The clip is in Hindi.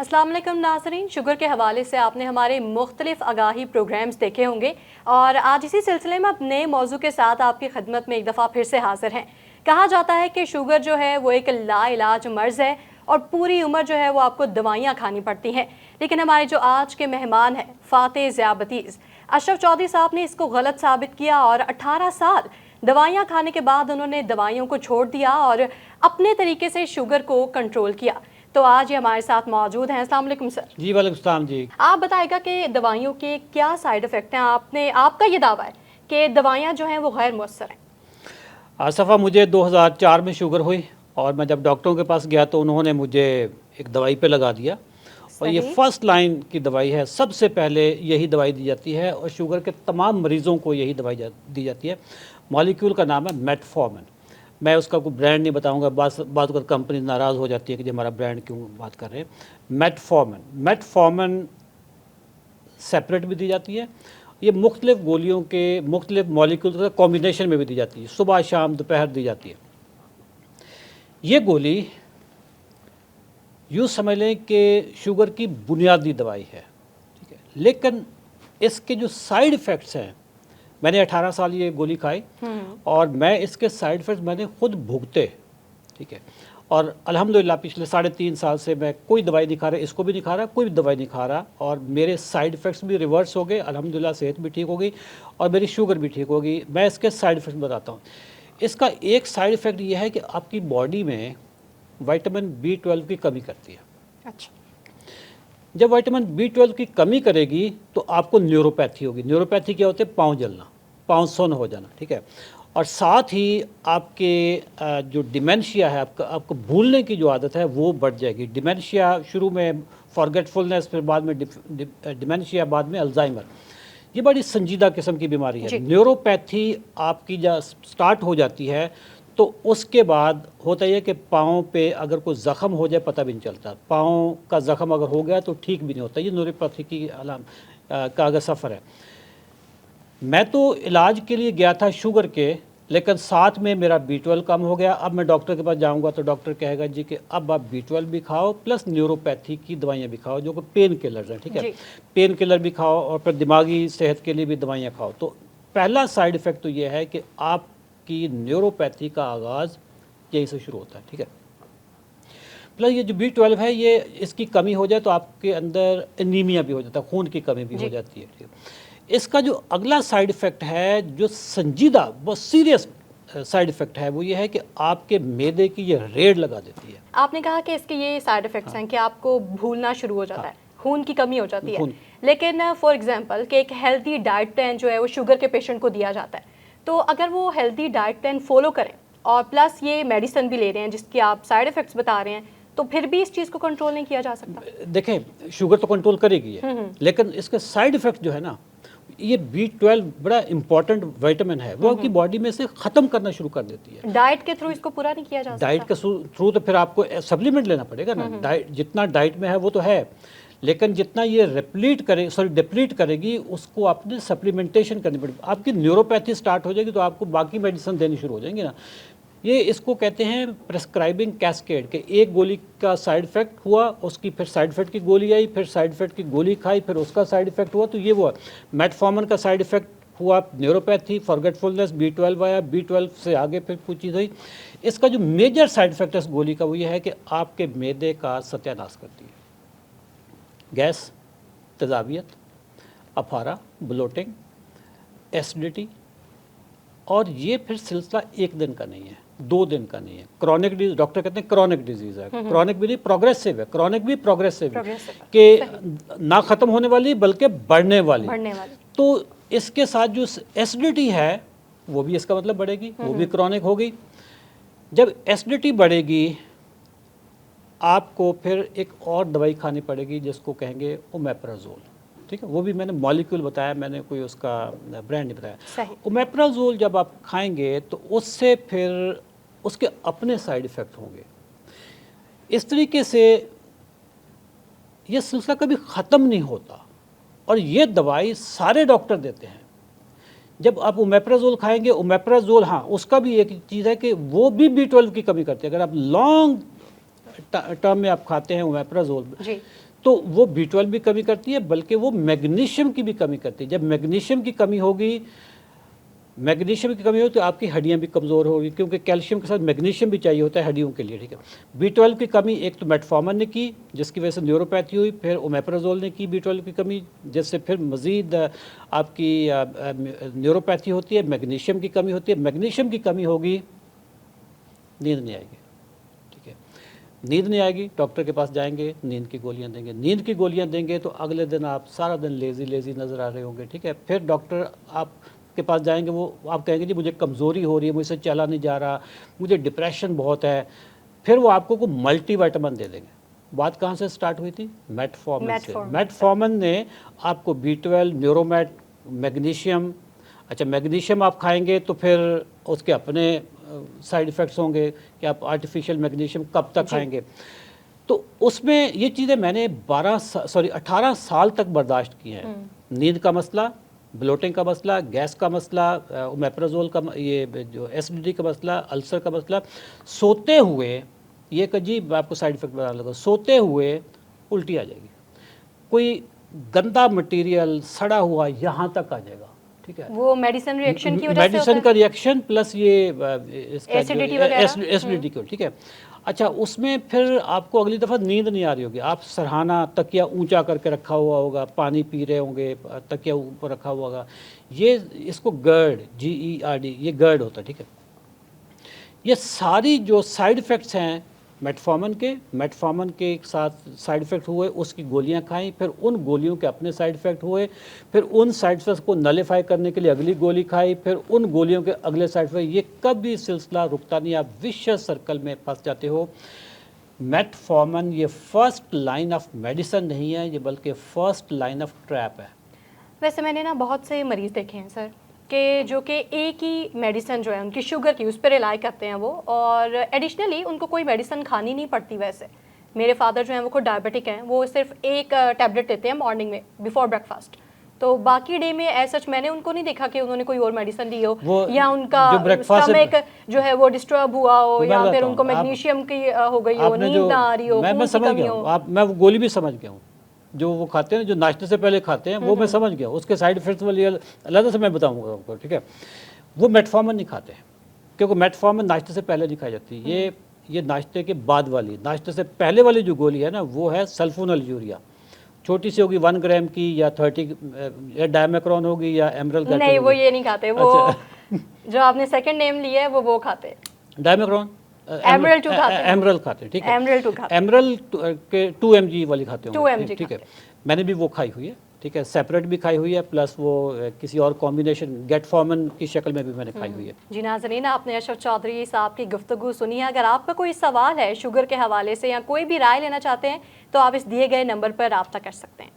अस्सलाम वालेकुम नाज़रीन, शुगर के हवाले से आपने हमारे मुख्तलिफ आगाही प्रोग्राम्स देखे होंगे और आज इसी सिलसिले में अब नए मौजू के साथ आपकी खिदमत में एक दफ़ा फिर से हाजिर हैं। कहा जाता है कि शुगर जो है वो एक लाइलाज मर्ज़ है और पूरी उम्र जो है वो आपको दवाइयाँ खानी पड़ती हैं। लेकिन हमारे जो आज के मेहमान हैं फ़ाते ज़ियाबतीज़ अशरफ चौधरी साहब ने इसको गलत साबित किया और 18 साल दवाइयाँ खाने के बाद उन्होंने दवाइयों को छोड़ दिया और अपने तरीके से शुगर को कंट्रोल किया। तो आज ये हमारे साथ मौजूद हैं। अस्सलाम वालेकुम सर। जी वालेकुम सलाम जी। आप बताएगा कि दवाइयों के क्या साइड इफ़ेक्ट हैं। आपका ये दावा है कि दवाइयाँ जो हैं वो गैर मुअस्सर हैं। आसफ़ा मुझे 2004 में शुगर हुई और मैं जब डॉक्टरों के पास गया तो उन्होंने मुझे एक दवाई पे लगा दिया और ये फर्स्ट लाइन की दवाई है। सबसे पहले यही दवाई दी जाती है और शुगर के तमाम मरीज़ों को यही दवाई दी जाती है। मॉलिक्यूल का नाम है मेटफॉर्मिन। मैं उसका कोई ब्रांड नहीं बताऊंगा, बात कर कंपनी नाराज़ हो जाती है कि जो हमारा ब्रांड क्यों बात कर रहे हैं। मेटफॉर्मिन सेपरेट भी दी जाती है। ये मुख्तलिफ गोलियों के मुख्तलिफ मॉलिक्यूल के कॉम्बिनेशन में भी दी जाती है। सुबह शाम दोपहर दी जाती है। ये गोली यूँ समझ लें कि शुगर की बुनियादी दवाई है, ठीक है। लेकिन इसके जो साइड इफ़ेक्ट्स हैं, मैंने 18 साल ये गोली खाई और मैं इसके साइड इफ़ेक्ट्स मैंने खुद भुगते, ठीक है। और अल्हम्दुलिल्लाह पिछले 3.5 साल से मैं कोई दवाई नहीं खा रहा, इसको भी नहीं खा रहा, कोई भी दवाई नहीं खा रहा और मेरे साइड इफ़ेक्ट्स भी रिवर्स हो गए। अल्हम्दुलिल्लाह सेहत भी ठीक हो गई और मेरी शुगर भी ठीक हो गई। मैं इसके साइड इफ़ेक्ट्स बताता हूँ। इसका एक साइड इफ़ेक्ट ये है कि आपकी बॉडी में विटामिन B12 की कमी करती है। अच्छा। जब विटामिन B12 की कमी करेगी तो आपको न्यूरोपैथी होगी। न्यूरोपैथी क्या होते हैं? पाँव जलना, पाँव सुन्न हो जाना, ठीक है। और साथ ही आपके जो डिमेंशिया है, आपको भूलने की जो आदत है वो बढ़ जाएगी। डिमेंशिया शुरू में फॉरगेटफुलनेस, फिर बाद में डिमेंशिया, बाद में अल्जाइमर। ये बड़ी संजीदा किस्म की बीमारी है। न्यूरोपैथी आपकी जब स्टार्ट हो जाती है तो उसके बाद होता है कि पाँव पे अगर कोई ज़ख़म हो जाए पता भी नहीं चलता। पाँव का ज़ख़म अगर हो गया तो ठीक भी नहीं होता। ये न्यूरोपैथी की का अगर सफ़र है। मैं तो इलाज के लिए गया था शुगर के, लेकिन साथ में मेरा B12 कम हो गया। अब मैं डॉक्टर के पास जाऊंगा तो डॉक्टर कहेगा जी कि अब आप B12 भी खाओ प्लस न्यूरोपैथी की दवाइयाँ भी खाओ, जो कि पेन किलर्स हैं, ठीक है। पेन किलर भी खाओ और फिर दिमागी सेहत के लिए भी दवाइयाँ खाओ। तो पहला साइड इफ़ेक्ट तो ये है कि आपकी न्यूरोपैथी का आगाज़ यही से शुरू होता है, ठीक है। प्लस ये जो B12 है, ये इसकी कमी हो जाए तो आपके अंदर एनीमिया भी हो जाता है, खून की कमी भी हो जाती है, ठीक है। इसका जो अगला साइड इफ़ेक्ट है, जो संजीदा बहुत सीरियस साइड इफ़ेक्ट है, वो ये है कि आपके मैदे की ये रेड लगा देती है। आपने कहा कि इसके ये साइड इफ़ेक्ट्स हैं कि आपको भूलना शुरू हो जाता है, खून की कमी हो जाती है। लेकिन फॉर एग्जांपल कि एक हेल्दी डाइट प्लान जो है वो शुगर के पेशेंट को दिया जाता है, तो अगर वो हेल्दी डाइट प्लान फॉलो करें और प्लस ये मेडिसिन भी ले रहे हैं जिसकी आप साइड इफ़ेक्ट्स बता रहे हैं, तो फिर भी इस चीज़ को कंट्रोल नहीं किया जा सकता? देखें, शुगर तो कंट्रोल करेगी है, लेकिन इसके साइड इफ़ेक्ट जो है ना, ये B12 बड़ा इंपॉर्टेंट विटामिन है, वो आपकी बॉडी में से ख़त्म करना शुरू कर देती है। डाइट के थ्रू इसको पूरा नहीं किया जा सकता? डाइट के थ्रू तो फिर आपको सप्लीमेंट लेना पड़ेगा ना। डाइट जितना डाइट में है वो तो है, लेकिन जितना ये डिप्लीट करेगी उसको आपने सप्लीमेंटेशन करनी पड़ेगी। आपकी न्यूरोपैथी स्टार्ट हो जाएगी तो आपको बाकी मेडिसिन देनी शुरू हो जाएंगी ना। ये इसको कहते हैं प्रेस्क्राइबिंग कैस्केड, कि एक गोली का साइड इफ़ेक्ट हुआ, उसकी फिर साइड इफ़ेक्ट की गोली आई, फिर साइड इफ़ेक्ट की गोली खाई, फिर उसका साइड इफ़ेक्ट हुआ। तो ये वो मेटफॉर्मिन का साइड इफ़ेक्ट हुआ, न्यूरोपैथी, फॉरगेटफुलनेस, B12 आया, B12 से आगे फिर कुछ चीज़ हुई। इसका जो मेजर साइड इफ़ेक्ट है इस गोली का वो ये है कि आपके मैदे का सत्यानाश करती है। गैस, तेज़ाबियत, अफारा, ब्लोटिंग, एसिडिटी। और ये फिर सिलसिला एक दिन का नहीं है, 2 दिन का नहीं है। क्रॉनिक डिजीज, डॉक्टर कहते हैं क्रॉनिक डिजीज़ है। क्रॉनिक भी नहीं, प्रोग्रेसिव है। क्रॉनिक भी प्रोग्रेसिव है कि ना ख़त्म होने वाली बल्कि बढ़ने वाली। तो इसके साथ जो एसिडिटी है वो भी इसका मतलब बढ़ेगी, वो भी क्रॉनिक होगी। जब एसिडिटी बढ़ेगी आपको फिर एक और दवाई खानी पड़ेगी जिसको कहेंगे ओमेप्राजोल, ठीक है। वो भी मैंने मॉलिक्यूल बताया, मैंने कोई उसका ब्रांड नहीं बताया। ओमेप्राजोल जब आप खाएंगे तो उससे फिर उसके अपने साइड इफ़ेक्ट होंगे। इस तरीके से ये सिलसिला कभी ख़त्म नहीं होता और ये दवाई सारे डॉक्टर देते हैं। जब आप ओमेप्राजोल खाएंगे, ओमेप्राजोल हाँ उसका भी एक चीज़ है कि वो भी B12 की कमी करती है। अगर आप लॉन्ग टर्म में आप खाते हैं ओमेप्राजोल, जी। तो वो B12 भी कमी करती है, बल्कि वो मैग्नीशियम की भी कमी करती है। जब मैग्नीशियम की कमी होगी, मैग्नीशियम की कमी हो तो आपकी हड्डियां भी कमज़ोर होगी, क्योंकि कैल्शियम के साथ मैग्नीशियम भी चाहिए होता है हड्डियों के लिए, ठीक है। B12 की कमी एक तो मेटफॉर्मिन ने की, जिसकी वजह से न्यूरोपैथी हुई, फिर ओमेप्राजोल ने की B12 की कमी, जिससे फिर मज़ीद आपकी न्यूरोपैथी होती है। मैग्नीशियम की कमी होती है, मैग्नीशियम की कमी होगी, नींद नहीं आएगी, ठीक है। नींद नहीं आएगी, डॉक्टर के पास जाएंगे, नींद की गोलियां देंगे, नींद की गोलियां देंगे तो अगले दिन आप सारा दिन लेज़ी नज़र आ रहे होंगे, ठीक है। फिर डॉक्टर आप के पास जाएंगे, वो आप कहेंगे जी मुझे कमज़ोरी हो रही है, मुझसे चला नहीं जा रहा, मुझे डिप्रेशन बहुत है। फिर वो आपको को मल्टीविटामिन दे देंगे। बात कहाँ से स्टार्ट हुई थी? मेटफॉर्मिन से। मेटफॉर्मिन ने आपको B12, न्यूरोमेट, मैग्नीशियम, अच्छा मैग्नीशियम आप खाएंगे तो फिर उसके अपने साइड इफ़ेक्ट्स होंगे कि आप आर्टिफिशियल मैग्नीशियम कब तक खाएंगे। तो उसमें ये चीज़ें मैंने 18 साल तक बर्दाश्त की हैं। नींद का मसला, ब्लोटिंग का मसला, गैस का मसला, ओमेप्राजोल का, ये जो एसिडिटी का मसला, अल्सर का मसला, सोते हुए, ये एक अजीब आपको साइड इफेक्ट बता लगा, सोते हुए उल्टी आ जाएगी, कोई गंदा मटेरियल सड़ा हुआ यहाँ तक आ जाएगा, ठीक है। वो मेडिसिन रिएक्शन की वजह से मेडिसिन का रिएक्शन प्लस ये एसिडिटी को, ठीक है। अच्छा, उसमें फिर आपको अगली दफ़ा नींद नहीं आ रही होगी, आप सरहाना तकिया ऊंचा करके रखा हुआ होगा, पानी पी रहे होंगे, तकिया ऊपर रखा हुआ होगा, ये इसको GERD, GERD, ये GERD होता है, ठीक है। ये सारी जो साइड इफ़ेक्ट्स हैं मेटफॉर्मिन के साथ साइड इफ़ेक्ट हुए, उसकी गोलियां खाई, फिर उन गोलियों के अपने साइड इफ़ेक्ट हुए, फिर उन साइड इफ़ेक्ट्स को नलीफाई करने के लिए अगली गोली खाई, फिर उन गोलियों के अगले साइड इफ़ेक्ट, ये कभी सिलसिला रुकता नहीं, आप विशियस सर्कल में फंस जाते हो। मेटफॉर्मिन ये फर्स्ट लाइन ऑफ मेडिसिन नहीं है, ये बल्कि फ़र्स्ट लाइन ऑफ ट्रैप है। वैसे मैंने ना बहुत से मरीज़ देखे हैं सर, कि जो कि एक ही मेडिसिन जो है उनकी शुगर की, उस पर रिलाई करते हैं वो, और एडिशनली उनको कोई मेडिसिन खानी नहीं पड़ती। वैसे मेरे फादर जो हैं वो खुद डायबिटिक हैं, वो सिर्फ एक टैबलेट लेते हैं मॉर्निंग में बिफोर ब्रेकफास्ट, तो बाकी डे में ऐसा मैंने उनको नहीं देखा कि उन्होंने कोई और मेडिसिन ली हो, या उनका स्टमक जो है वो डिस्टर्ब हुआ हो, या फिर उनको मैग्नीशियम की हो गई हो, नींद ना आ रही हो, मैं समझ गया, मैं वो गोली भी समझ गया हूँ जो वो खाते हैं, जो नाश्ते से पहले खाते हैं, वो मैं समझ गया। उसके साइड इफेक्ट्स वाली अलग से मैं बताऊंगा आपको, ठीक है। वो मेटफॉर्मिन नहीं खाते हैं, क्योंकि मेटफॉर्मिन नाश्ते से पहले नहीं खाई जाती। ये नाश्ते के बाद वाली, नाश्ते से पहले वाली जो गोली है ना, वो है सल्फोनल यूरिया, छोटी सी होगी 1 ग्राम की, या 30, या डायमेक्रॉन होगी, या एमरल। नहीं, वो ये नहीं खाते, वो जो आपने सेकंड नेम लिया है वो खाते, डायमेक्रॉन, एमरल 2 खाते हैं, एमरल खाते हैं, ठीक है। एमरल 2 खाते हैं, एमरल के 2 mg वाली खाते हैं, 2 mg, ठीक है। मैंने भी वो खाई हुई है, ठीक है, सेपरेट भी खाई हुई है, प्लस वो किसी और कॉम्बिनेशन गेटफॉर्मिन की शक्ल में भी मैंने खाई हुई है। जी नाज़रीन, आपने अशरफ चौधरी साहब की गुफ्तगू सुनी है। अगर आपका कोई सवाल है शुगर के हवाले से, या कोई भी राय लेना चाहते हैं, तो आप इस दिए गए नंबर पर रब्ता कर सकते हैं।